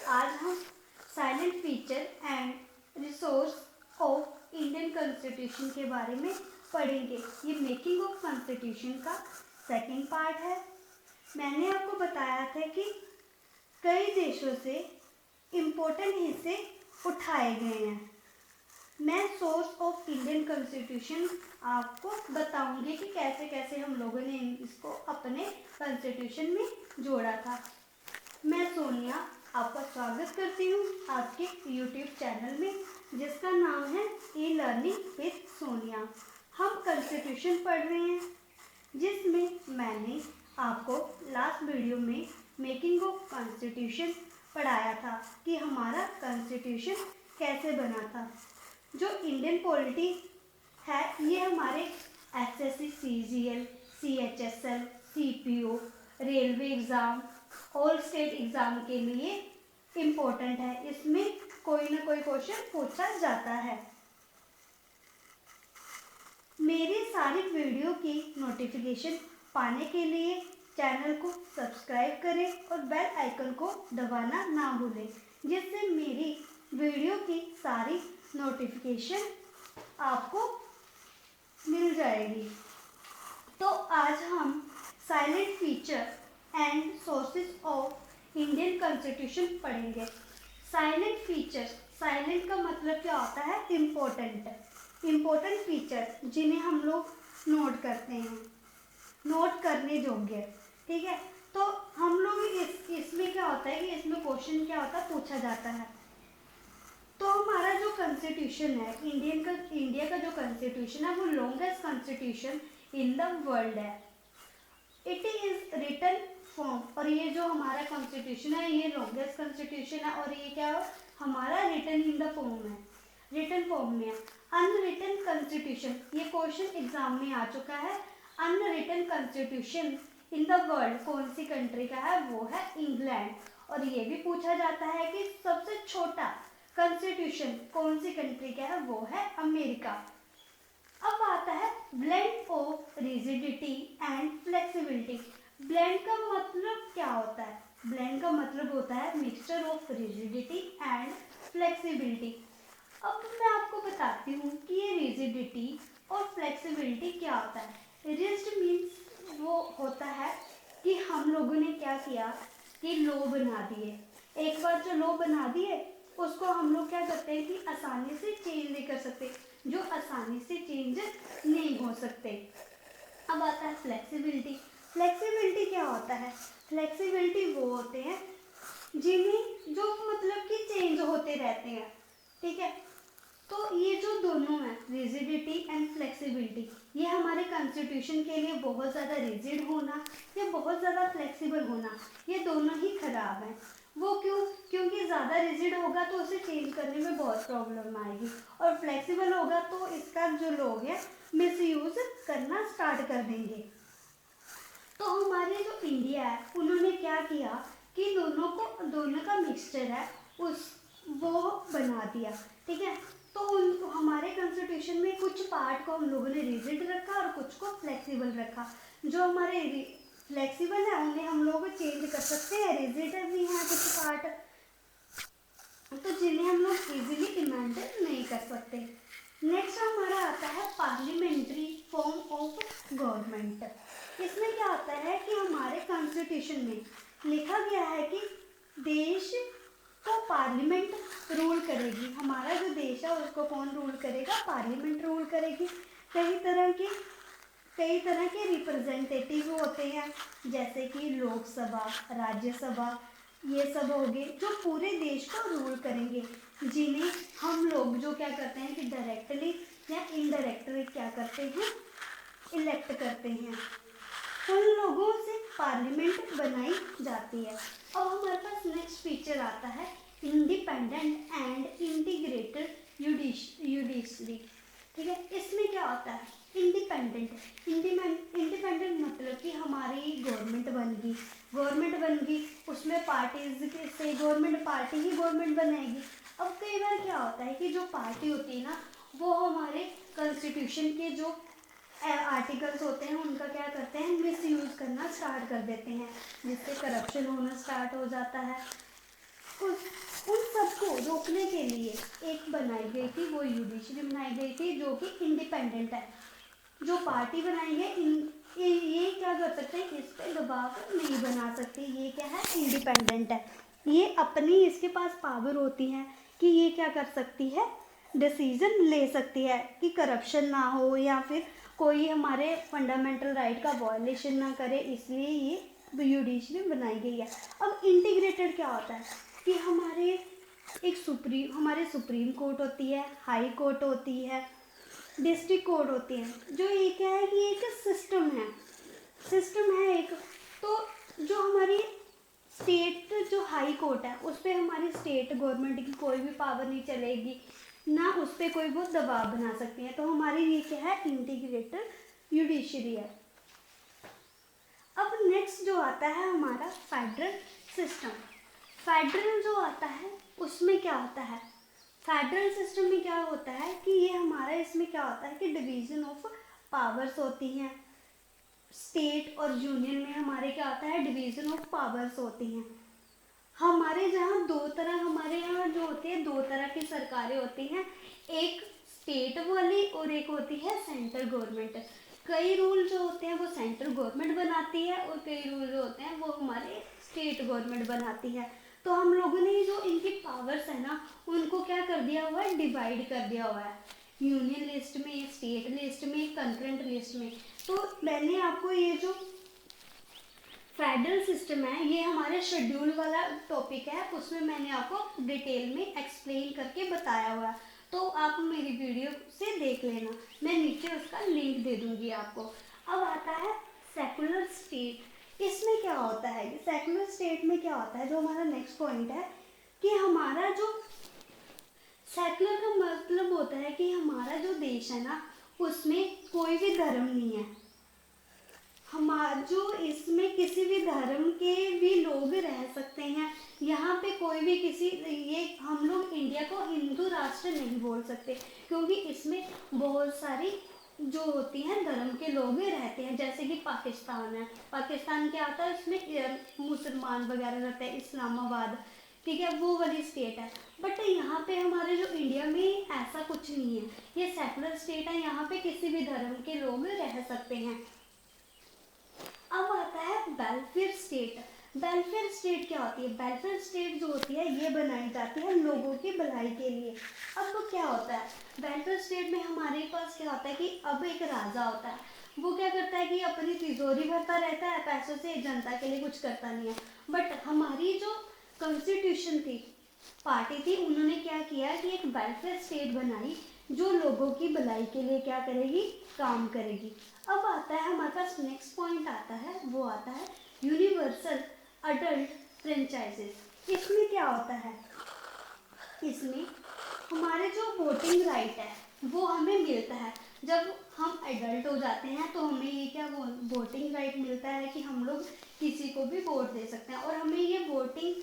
आज हम silent feature and resource of Indian constitution के बारे में पढ़ेंगे। ये मेकिंग ऑफ कॉन्स्टिट्यूशन का सेकंड पार्ट है। मैंने आपको बताया था कि कई देशों से इम्पोर्टेंट हिस्से उठाए गए हैं। मैं सोर्स ऑफ इंडियन कॉन्स्टिट्यूशन आपको बताऊंगी कि कैसे कैसे हम लोगों ने इसको अपने कॉन्स्टिट्यूशन में जोड़ा था। मैं सोनिया आपका स्वागत करती हूँ आपके YouTube चैनल में, जिसका नाम है ई लर्निंग विद सोनिया। हम कॉन्स्टिट्यूशन पढ़ रहे हैं, जिसमें मैंने आपको लास्ट वीडियो में मेकिंग ऑफ कॉन्स्टिट्यूशन पढ़ाया था कि हमारा कॉन्स्टिट्यूशन कैसे बना था। जो इंडियन पॉलिटी है ये हमारे SSC, CGL, CHSL, CPO, railway exam, all state exam के लिए इम्पोर्टेंट है। इसमें कोई ना कोई क्वेश्चन पूछा जाता है। मेरी सारी वीडियो की नोटिफिकेशन पाने के लिए चैनल को सब्सक्राइब करें और बेल आइकन को दबाना ना भूलें, जिससे मेरी वीडियो की सारी नोटिफिकेशन आपको मिल जाएगी। तो आज हम silent feature and sources of Indian constitution पढ़ेंगे। साइलेंट फीचर, साइलेंट का मतलब क्या होता है? इम्पोर्टेंट फीचर जिन्हें हम लोग नोट करते हैं, नोट करने योग्य। ठीक है, तो हम लोग इसमें क्या होता है कि इसमें क्वेश्चन क्या होता है, पूछा जाता है। तो हमारा जो कॉन्स्टिट्यूशन है इंडिया का जो कॉन्स्टिट्यूशन है वो longest constitution in the world है। इट इज रिटन फॉर्म, और ये जो हमारा कॉन्स्टिट्यूशन है ये लॉन्गेस्ट कॉन्स्टिट्यूशन है, और ये क्या है, हमारा रिटन इन द फॉर्म है, रिटन फॉर्म में है। अनरिटन कॉन्स्टिट्यूशन, ये क्वेश्चन एग्जाम में आ चुका है। Unwritten constitution in the world कौन सी कंट्री का है? वो है इंग्लैंड। और ये भी पूछा जाता है कि सबसे छोटा कॉन्स्टिट्यूशन कौन सी कंट्री का है? वो है अमेरिका। अब आता है blend of rigidity and flexibility. Blend का मतलब क्या होता है? ब्लेंड का मतलब होता है mixture of rigidity and flexibility. अब मैं आपको बताती हूँ कि ये रिजिडिटी और फ्लेक्सिबिलिटी क्या होता है। रिजिड मीन्स वो होता है कि हम लोगों ने क्या किया कि लॉ बना दिए। एक बार जो लॉ बना दिए उसको हम लोग क्या करते हैं कि आसानी से चेंज नहीं कर सकते, जो आसानी से चेंज नहीं हो सकते। अब आता है फ्लेक्सिबिलिटी। फ्लेक्सिबिलिटी क्या होता है? फ्लेक्सिबिलिटी वो होते हैं जिन्हें जो मतलब कि चेंज होते रहते हैं। ठीक है, तो ये जो दोनों है रिजिडिटी एंड फ्लेक्सिबिलिटी, ये हमारे कॉन्स्टिट्यूशन के लिए बहुत ज़्यादा रिजिड होना या बहुत ज़्यादा फ्लेक्सिबल होना, ये दोनों ही खराब हैं। वो क्यों? क्योंकि ज़्यादा रिजिड होगा तो उसे चेंज करने में बहुत प्रॉब्लम आएगी, और फ्लेक्सिबल होगा तो इसका जो लोग हैं मिसयूज करना स्टार्ट कर देंगे। तो हमारे जो इंडिया है उन्होंने क्या किया कि दोनों का मिक्सचर है वो बना दिया। ठीक है, तो हमारे कॉन्स्टिट्यूशन में कुछ पार्ट को हम लोगों ने रिजिड रखा और कुछ को फ्लेक्सिबल रखा। जो हमारे फ्लेक्सिबल है उन्हें हम लोग चेंज कर सकते हैं, रिजिड भी हैं कुछ पार्ट, तो जिन्हें हम लोग इजीली इमेंड नहीं कर सकते। नेक्स्ट हमारा आता है पार्लियामेंट्री फॉर्म ऑफ गवर्नमेंट। इसमें क्या होता है कि हमारे कॉन्स्टिट्यूशन में लिखा गया है कि देश को पार्लियामेंट रूल करेगी। हमारा जो देश है उसको कौन रूल करेगा? पार्लियामेंट रूल करेगी। कई तरह के रिप्रेजेंटेटिव होते हैं, जैसे कि लोकसभा, राज्यसभा, ये सब हो गए जो पूरे देश को रूल करेंगे, जिन्हें हम लोग जो क्या करते हैं कि डायरेक्टली या इनडायरेक्टली क्या करते हैं, इलेक्ट करते हैं। उन लोगों से पार्लियामेंट बनाई जाती है। अब हमारे पास नेक्स्ट फीचर आता है इंडिपेंडेंट एंड इंटीग्रेटेड जुडिशरी। ठीक है, इसमें क्या होता है? इंडिपेंडेंट मतलब कि हमारी गवर्नमेंट बन गई, उसमें पार्टीज से गवर्नमेंट पार्टी ही गवर्नमेंट बनाएगी। अब कई बार क्या होता है कि जो पार्टी होती है ना वो हमारे कॉन्स्टिट्यूशन के जो आर्टिकल्स होते हैं उनका क्या करते हैं, मिसयूज करना स्टार्ट कर देते हैं, जिससे करप्शन होना स्टार्ट हो जाता है। उन सबको रोकने के लिए एक बनाई गई थी, वो जुडिशरी बनाई गई थी जो कि इंडिपेंडेंट है। जो पार्टी बनाई है ये क्या कर सकते हैं, इस पे दबाव नहीं बना सकते। ये क्या है, इंडिपेंडेंट है। ये अपनी इसके पास पावर होती है कि ये क्या कर सकती है, डिसीजन ले सकती है कि करप्शन ना हो या फिर कोई हमारे फंडामेंटल राइट का वायलेशन ना करे, इसलिए ये जुडिशरी बनाई गई है। अब इंटीग्रेटेड क्या होता है कि हमारे सुप्रीम कोर्ट होती है, हाई कोर्ट होती है, डिस्ट्रिक्ट कोर्ट होती है। जो ये क्या है कि एक सिस्टम है एक। तो जो हमारी स्टेट जो हाई कोर्ट है उस पर हमारी स्टेट गवर्नमेंट की कोई भी पावर नहीं चलेगी, ना उस पर कोई वो दबाव बना सकती है। तो हमारी ये क्या है, इंटीग्रेटेड जुडिशरी है। अब नेक्स्ट जो आता है हमारा फेडरल सिस्टम। फेडरल जो आता है उसमें क्या होता है, फेडरल सिस्टम में क्या होता है कि ये हमारा इसमें क्या होता है कि डिवीजन ऑफ पावर्स होती हैं। स्टेट और यूनियन में हमारे क्या होता है, डिवीजन ऑफ पावर्स होती हैं। हमारे जहाँ हमारे यहाँ जो होती है दो तरह की सरकारें होती हैं, एक स्टेट वाली और एक होती है सेंट्रल गवर्नमेंट। कई रूल जो होते हैं वो सेंट्रल गवर्नमेंट बनाती है और कई रूल जो होते हैं वो हमारे स्टेट गवर्नमेंट बनाती है। तो हम लोगों ने जो इनकी पावर्स है ना उनको क्या कर दिया हुआ है, डिवाइड कर दिया हुआ है, यूनियन लिस्ट में, स्टेट लिस्ट में, कंकरेंट लिस्ट में। तो मैंने आपको ये जो फेडरल सिस्टम है ये हमारे शेड्यूल वाला टॉपिक है, उसमें मैंने आपको डिटेल में एक्सप्लेन करके बताया हुआ है। तो आप मेरी वीडियो से देख लेना, मैं नीचे उसका लिंक दे दूंगी आपको। अब आता है सेकुलर स्टेट। इसमें क्या होता है, सेकुलर स्टेट में क्या होता है, जो हमारा नेक्स्ट पॉइंट है कि हमारा जो सेकुलर का मतलब होता है कि हमारा जो देश है ना उसमें कोई भी धर्म नहीं है। जो इसमें किसी भी धर्म के भी लोग रह सकते हैं। यहाँ पे कोई भी ये हम लोग इंडिया को हिंदू राष्ट्र नहीं बोल सकते क्योंकि इसमें बहुत सारी जो होती हैं धर्म के लोग रहते हैं। जैसे कि पाकिस्तान है, पाकिस्तान क्या आता है, इसमें मुसलमान वगैरह रहते हैं, इस्लामाबाद, ठीक है, वो वाली स्टेट है। बट यहाँ पे हमारे जो इंडिया में ऐसा कुछ नहीं है, ये सेकुलर स्टेट है, यहाँ पे किसी भी धर्म के लोग रह सकते हैं। अब आता है वेलफेयर स्टेट। वेलफेयर स्टेट क्या होती है, वेलफेयर स्टेट जो होती है ये बनाई जाती है लोगों की भलाई के लिए। अब तो क्या होता है वेलफेयर स्टेट में, हमारे पास क्या होता है कि अब एक राजा होता है, वो क्या करता है कि अपनी तिजोरी भरता रहता है पैसों से, जनता के लिए कुछ करता नहीं है। बट हमारी जो कॉन्स्टिट्यूशन थी, पार्टी थी, उन्होंने क्या किया कि एक वेलफेयर स्टेट बनाई जो लोगों की भलाई के लिए क्या करेगी, काम करेगी। अब आता है हमारे पास नेक्स्ट पॉइंट आता है, वो आता है यूनिवर्सल अडल्ट फ्रेंचाइजेस। इसमें क्या होता है, इसमें हमारे जो वोटिंग राइट है वो हमें मिलता है। जब हम एडल्ट हो जाते हैं तो हमें ये क्या वोटिंग राइट मिलता है कि हम लोग किसी को भी वोट दे सकते हैं। और हमें ये वोटिंग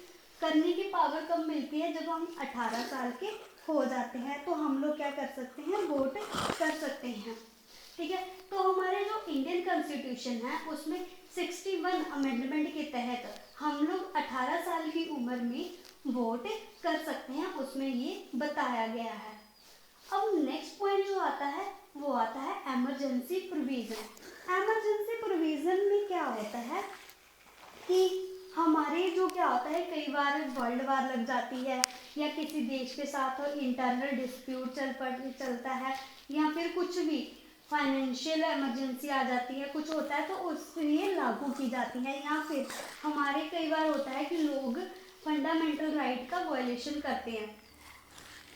करने की पावर कब मिलती है, जब हम 18 साल के हो जाते हैं तो हम लोग क्या कर सकते हैं, वोट कर सकते हैं, ठीक है। तो हमारे जो इंडियन कॉन्स्टिट्यूशन है उसमें 61 अमेंडमेंट के तहत हम लोग 18 साल की उम्र में वोट कर सकते हैं, उसमें ये बताया गया है। अब नेक्स्ट पॉइंट जो आता है वो आता है एमरजेंसी प्रोविजन। एमरजेंसी प्रोविजन में क्या होता है कि हमारे जो क्या होता है, कई बार वर्ल्ड वार लग जाती है या किसी देश के साथ इंटरनल डिस्प्यूट चलता है या फिर कुछ भी फाइनेंशियल इमरजेंसी आ जाती है, कुछ होता है तो उसके लिए लागू की जाती है। या फिर हमारे कई बार होता है कि लोग फंडामेंटल राइट का वायलेशन करते हैं,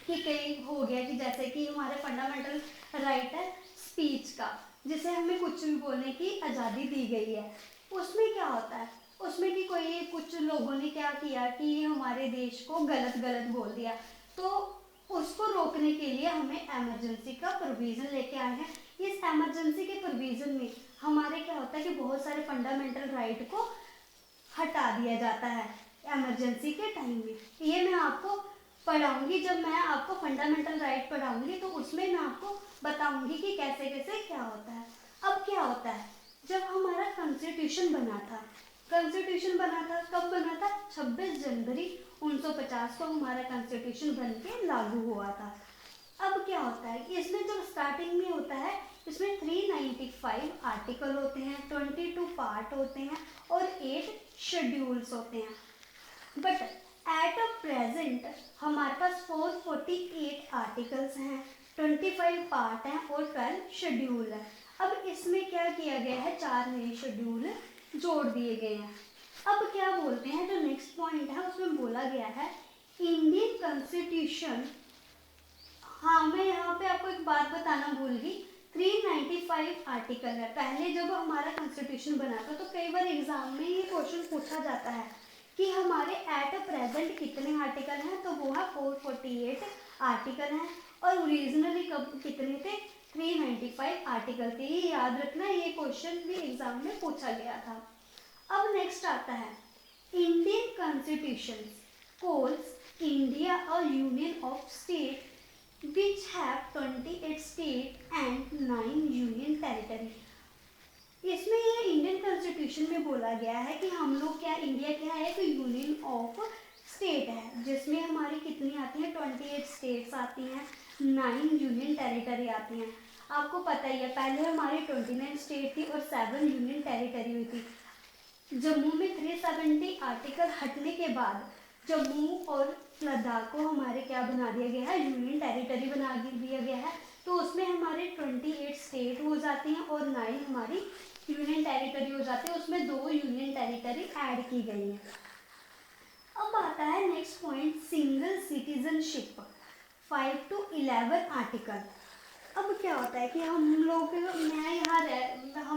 कि कई हो गया कि जैसे कि हमारे फंडामेंटल राइट है स्पीच का, जिसे हमें कुछ भी बोलने की आज़ादी दी गई है। उसमें क्या होता है, उसमें कि कोई कुछ लोगों ने क्या किया कि ये हमारे देश को गलत बोल दिया, तो उसको रोकने के लिए हमें इमरजेंसी का प्रोविज़न लेके आए हैं। इस इमरजेंसी के प्रोविज़न में हमारे क्या होता है कि बहुत सारे फंडामेंटल राइट को हटा दिया जाता है इमरजेंसी के टाइम में। ये मैं आपको पढ़ाऊंगी, जब मैं आपको फंडामेंटल राइट पढ़ाऊंगी तो उसमें मैं आपको बताऊंगी कि कैसे कैसे क्या होता है। अब क्या होता है, जब हमारा कॉन्स्टिट्यूशन बना था कॉन्स्टिट्यूशन बना था, कब बना था? 26 जनवरी 1950 को हमारा कॉन्स्टिट्यूशन बन के लागू हुआ था। अब क्या होता है कि इसमें जो स्टार्टिंग में होता है, इसमें 395 आर्टिकल होते हैं, 22 पार्ट होते हैं और 8 शेड्यूल्स होते हैं। बट एट अ प्रेजेंट हमारे पास 448 आर्टिकल्स हैं, 25 पार्ट हैं और 12 शेड्यूल है। अब इसमें क्या किया गया है, 4 नए शेड्यूल जोड़ दिए गए हैं। अब क्या बोलते हैं, जो नेक्स्ट पॉइंट है उसमें बोला गया है इंडियन कॉन्स्टिट्यूशन। हाँ, मैं यहाँ पे आपको एक बात बताना भूल गई, 395 आर्टिकल है। पहले जब हमारा कॉन्स्टिट्यूशन बना था तो कई बार एग्जाम में ये क्वेश्चन पूछा जाता है कि हमारे एट अ प्रेजेंट कितने आर्टिकल हैं, तो वो है 448 आर्टिकल हैं और ओरिजिनली कब कितने थे, 395 आर्टिकल थे। ये याद रखना, ये क्वेश्चन भी एग्जाम में पूछा गया था। अब नेक्स्ट आता है Indian constitution calls India a union of state which have 28 state and 9 union territory। इसमें ये इंडियन कॉन्स्टिट्यूशन में बोला गया है कि हम लोग क्या, इंडिया क्या है, तो यूनियन ऑफ स्टेट है, जिसमें हमारी कितनी आती हैं, 28 स्टेट्स आती हैं, 9 यूनियन टेरिटरी आती हैं। आपको पता ही है पहले हमारी 29 स्टेट थी और 7 यूनियन टेरिटरी हुई थी। जम्मू में 370 आर्टिकल हटने के बाद जम्मू और लद्दाख को हमारे क्या बना दिया गया है, यूनियन टेरिटरी बना दिया गया है। तो उसमें हमारे 28 स्टेट हो जाती हैं और 9 हमारी यूनियन टेरिटरी हो जाती है, उसमें 2 यूनियन टेरिटरी ऐड की गई है। अब आता है next point single citizenship, 5 to 11 article. अब क्या होता है कि हम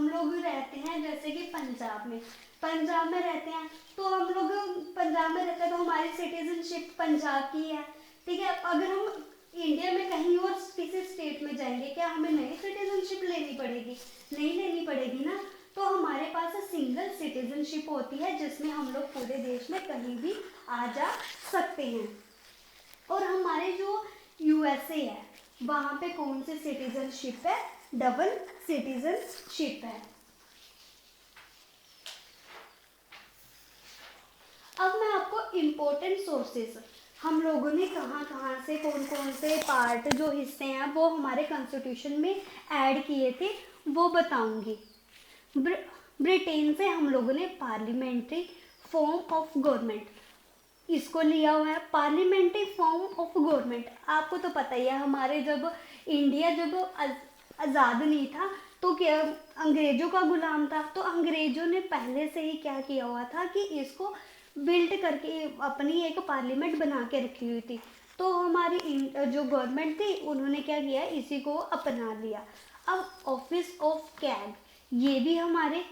लोग रहते हैं जैसे कि पंजाब में रहते हैं, तो हम लोग पंजाब में रहते हैं तो हमारी सिटीजनशिप पंजाब की है, ठीक है। अगर हम इंडिया में कहीं और किसी स्टेट में जाएंगे, क्या हमें नई सिटीजनशिप लेनी पड़ेगी? नहीं लेनी पड़ेगी ना। तो हमारे पास सिंगल सिटीजनशिप होती है जिसमें हम लोग पूरे देश में कहीं भी आ जा सकते हैं। और हमारे जो यूएसए है वहाँ पे कौन सी सिटीजनशिप है, डबल सिटीजनशिप है। अब मैं आपको इम्पोर्टेंट सोर्सेस हम लोगों ने कहाँ से कौन से पार्ट जो हिस्से हैं वो हमारे कॉन्स्टिट्यूशन में ऐड किए थे वो बताऊंगी। ब्रिटेन से हम लोगों ने पार्लियामेंट्री फॉर्म ऑफ गवर्नमेंट इसको लिया हुआ है। पार्लियामेंट्री फॉर्म ऑफ गवर्नमेंट आपको तो पता ही है, हमारे जब इंडिया आज़ाद नहीं था तो क्या अंग्रेज़ों का गुलाम था, तो अंग्रेज़ों ने पहले से ही क्या किया हुआ था कि इसको बिल्ड करके अपनी एक पार्लियामेंट बना के रखी हुई थी। तो हमारी जो गवर्नमेंट थी उन्होंने क्या किया, इसी को अपना लिया। अब ऑफिस ऑफ कैग ये भी हमारे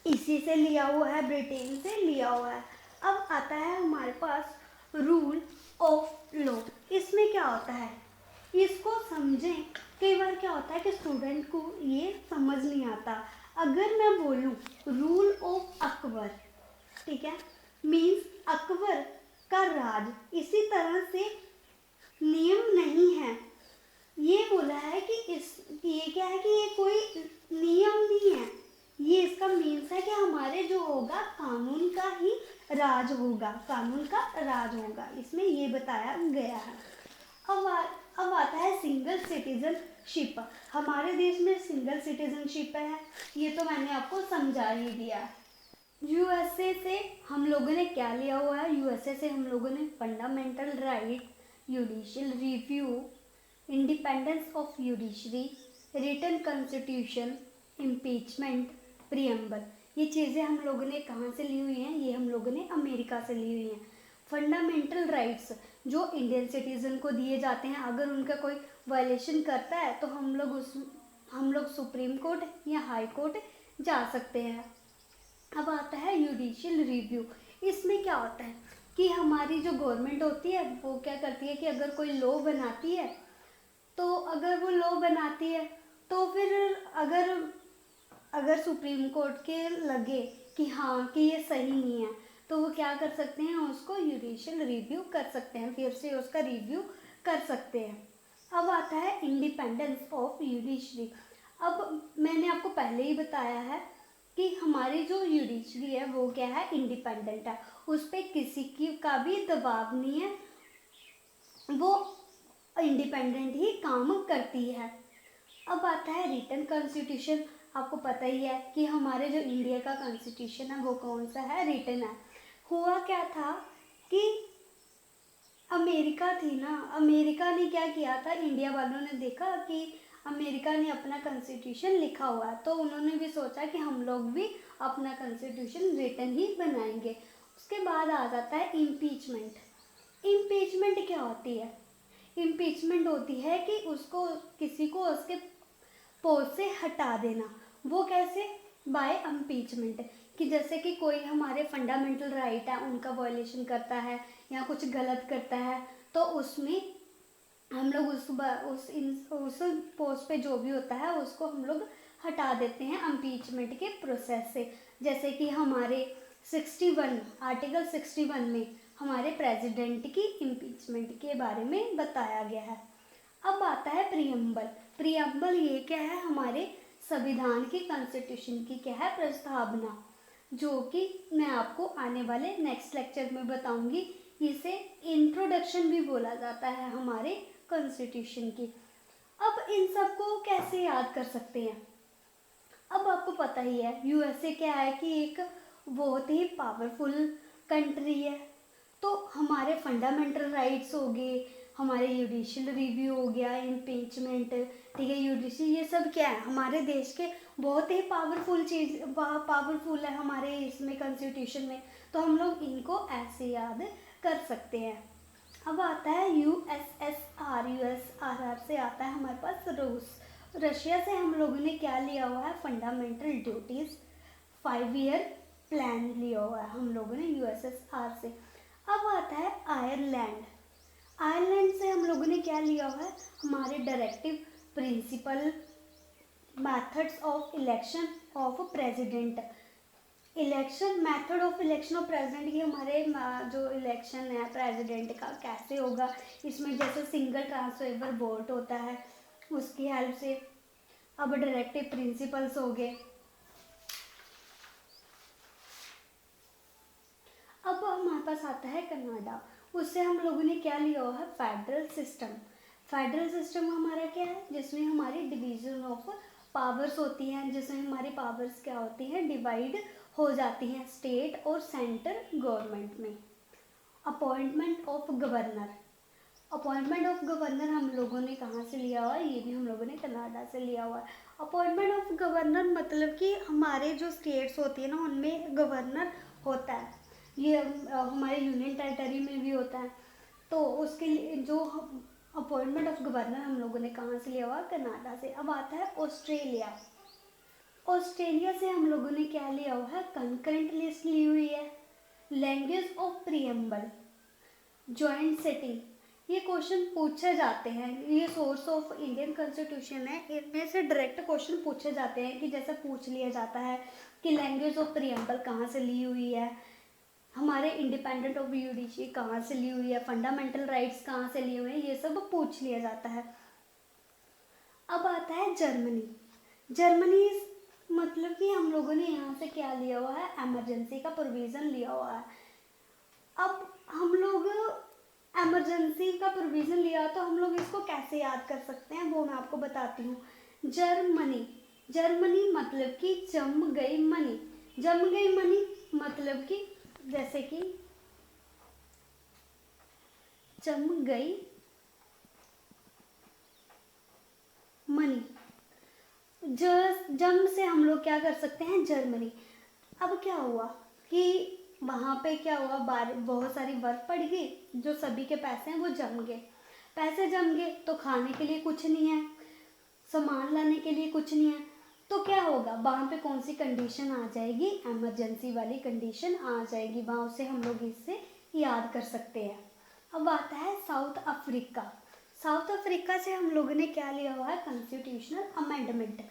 इसी से लिया हुआ है, ब्रिटेन से लिया हुआ है। अब आता है हमारे पास रूल ऑफ लॉ। इसमें क्या होता है, इसको समझें। कई बार क्या होता है कि स्टूडेंट को ये समझ नहीं आता। अगर मैं बोलूँ रूल ऑफ अकबर, ठीक है, मीन्स अकबर का राज, इसी तरह से नियम नहीं है। ये बोला है कि ये क्या है कि ये कोई नियम नहीं है, ये इसका मीन्स है कि हमारे जो होगा कानून का ही राज होगा, कानून का राज होगा, इसमें ये बताया गया है। अब आता है सिंगल सिटीजनशिप। हमारे देश में सिंगल सिटीजनशिप है, ये तो मैंने आपको समझा ही दिया। यूएसए से हम लोगों ने क्या लिया हुआ है, यूएसए से हम लोगों ने fundamental right, judicial review, independence of judiciary, written constitution, impeachment, preamble, ये चीज़ें हम लोगों ने कहाँ से ली हुई हैं, ये हम लोगों ने अमेरिका से ली हुई हैं। फंडामेंटल राइट्स जो इंडियन सिटीज़न को दिए जाते हैं, अगर उनका कोई वायलेशन करता है तो हम लोग सुप्रीम कोर्ट या हाई कोर्ट जा सकते हैं। अब आता है जुडिशियल रिव्यू। इसमें क्या होता है कि हमारी जो गवर्नमेंट होती है वो क्या करती है कि अगर कोई लॉ बनाती है तो अगर वो लॉ बनाती है तो फिर अगर सुप्रीम कोर्ट के लगे कि हाँ कि ये सही नहीं है तो वो क्या कर सकते हैं, उसको जुडिशियल रिव्यू कर सकते हैं, फिर से उसका रिव्यू कर सकते हैं। अब आता है इंडिपेंडेंस ऑफ जुडिशरी। अब मैंने आपको पहले ही बताया है कि हमारी जो जुडिशरी है वो क्या है, इंडिपेंडेंट है, उस पर किसी की का भी दबाव नहीं है, वो इंडिपेंडेंट ही काम करती है। अब आता है रिटन कॉन्स्टिट्यूशन। आपको पता ही है कि हमारे जो इंडिया का कॉन्स्टिट्यूशन है वो कौन सा है, रिटन है। हुआ क्या था कि अमेरिका थी ना, अमेरिका ने क्या किया था, इंडिया वालों ने देखा कि अमेरिका ने अपना कॉन्स्टिट्यूशन लिखा हुआ है, तो उन्होंने भी सोचा कि हम लोग भी अपना कॉन्स्टिट्यूशन रिटन ही बनाएंगे। उसके बाद आ जाता है इम्पीचमेंट। इम्पीचमेंट क्या होती है? इम्पीचमेंट होती है कि उसको, किसी को उसके पोस्ट से हटा देना। वो कैसे? By impeachment. कि जैसे कि कोई हमारे फंडामेंटल राइट है उनका वायलेशन करता है या कुछ गलत करता है, तो उसमें हम लोग उस पोस्ट पे जो भी होता है उसको हम लोग हटा देते हैं इम्पीचमेंट के प्रोसेस से। जैसे कि हमारे 61 आर्टिकल 61 में हमारे प्रेसिडेंट की इम्पीचमेंट के बारे में बताया गया है। अब आता है प्रियम्बल। प्रियम्बल ये क्या है, हमारे संविधान की, कॉन्स्टिट्यूशन की क्या है, प्रस्तावना, जो कि मैं आपको आने वाले नेक्स्ट लेक्चर में बताऊंगी। इसे इंट्रोडक्शन भी बोला जाता है हमारे कॉन्स्टिट्यूशन की। अब इन सब को कैसे याद कर सकते हैं? अब आपको पता ही है यूएसए क्या है कि एक बहुत ही पावरफुल कंट्री है, तो हमारे फंडामेंटल राइट्स हो गए, हमारे जुडिशियल रिव्यू हो गया, इम्पीचमेंट, ठीक है, जुडिशरी, ये सब क्या है, हमारे देश के बहुत ही पावरफुल चीज़, पावरफुल है हमारे इसमें कॉन्स्टिट्यूशन में, तो हम लोग इनको ऐसे याद कर सकते हैं। अब आता है यूएसएसआर। यूएसआरआर से आता है हमारे पास रूस। रशिया से हम लोगों ने क्या लिया हुआ है, फंडामेंटल ड्यूटीज 5 ईयर प्लान लिया हुआ है हम लोगों ने यूएसएसआर से। अब आता है आयरलैंड। आयरलैंड से हम लोगों ने क्या लिया हुआ है, हमारे directive principle methods of election of president. Election method of election of president, ये हमारे जो इलेक्शन है प्रेसिडेंट का कैसे होगा, इसमें जैसे सिंगल ट्रांसफरेबल वोट होता है उसकी हेल्प से। अब डायरेक्टिव प्रिंसिपल्स हो गए। अब हमारे पास आता है कनाडा। उससे हम लोगों ने क्या लिया हुआ है, फेडरल सिस्टम। फेडरल सिस्टम हमारा क्या है, जिसमें हमारी डिवीजन ऑफ पावर्स होती हैं, जिसमें हमारी पावर्स क्या होती हैं, डिवाइड हो जाती हैं स्टेट और सेंटर गवर्नमेंट में। Appointment of governor. Appointment of governor हम लोगों ने कहाँ से लिया हुआ है, ये भी हम लोगों ने कनाडा से लिया हुआ है। अपॉइंटमेंट ऑफ गवर्नर मतलब कि हमारे जो स्टेट्स होती है ना उनमें गवर्नर होता है, ये हमारे यूनियन टेरिटरी में भी होता है, तो उसके लिए जो अपॉइंटमेंट ऑफ गवर्नर हम लोगों ने कहाँ से लिया हुआ, कनाडा से। अब आता है ऑस्ट्रेलिया। ऑस्ट्रेलिया से हम लोगों ने क्या लिया हुआ है, कंकरेंट लिस्ट ली हुई है। Language of preamble, joint setting, ये क्वेश्चन पूछे जाते हैं, ये सोर्स ऑफ इंडियन कॉन्स्टिट्यूशन है, इनमें से डायरेक्ट क्वेश्चन पूछे जाते हैं कि जैसे पूछ लिया जाता है कि लैंग्वेज ऑफ प्रियम्बल कहाँ से ली हुई है, हमारे इंडिपेंडेंट ऑफ जुडिशरी कहाँ से ली हुई है, फंडामेंटल राइट्स कहाँ से लिए हुए हैं, ये सब पूछ लिया जाता है। अब आता है जर्मनी। जर्मनी मतलब कि हम लोगों ने यहाँ से क्या लिया हुआ है, एमरजेंसी का प्रोविज़न लिया हुआ है। अब हम लोग एमरजेंसी का प्रोविज़न लिया तो हम लोग इसको कैसे याद कर सकते हैं वो मैं आपको बताती हूँ। जर्मनी, जर्मनी मतलब कि जम गई मनी। जम गई मनी मतलब कि जैसे कि जम गई मनी, जम से हम लोग क्या कर सकते हैं, जर्मनी। अब क्या हुआ कि वहाँ पे क्या हुआ, बहुत सारी बर्फ़ पड़ गई, जो सभी के पैसे हैं वो जम गए। पैसे जम गए तो खाने के लिए कुछ नहीं है, सामान लाने के लिए कुछ नहीं है, तो क्या होगा, वहाँ पे कौन सी कंडीशन आ जाएगी, एमरजेंसी वाली कंडीशन आ जाएगी, वहाँ उसे हम लोग इससे याद कर सकते हैं। अब आता है साउथ अफ्रीका। साउथ अफ्रीका से हम लोगों ने क्या लिया हुआ है, कॉन्स्टिट्यूशनल अमेंडमेंट।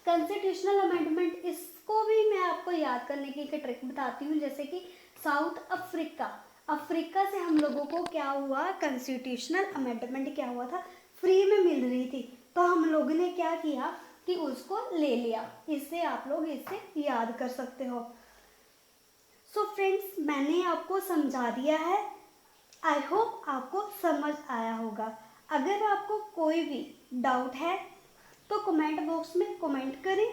कॉन्स्टिट्यूशनल अमेंडमेंट, इसको भी मैं आपको याद करने की एक ट्रिक बताती हूँ। जैसे कि साउथ अफ्रीका, अफ्रीका से हम लोगों को क्या हुआ, कॉन्स्टिट्यूशनल अमेंडमेंट क्या हुआ था, फ्री में मिल रही थी, तो हम लोगों ने क्या किया कि उसको ले लिया। इससे आप लोग इससे याद कर सकते हो। सो फ्रेंड्स, मैंने आपको समझा दिया है। आई होप आपको समझ आया होगा। अगर आपको कोई भी डाउट है तो कमेंट बॉक्स में कमेंट करें,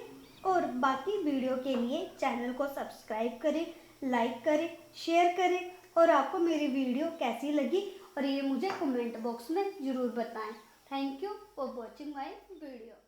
और बाकी वीडियो के लिए चैनल को सब्सक्राइब करें, लाइक करें, शेयर करें, और आपको मेरी वीडियो कैसी लगी और ये मुझे कमेंट बॉक्स में ज़रूर बताएं। Thank you for watching my video.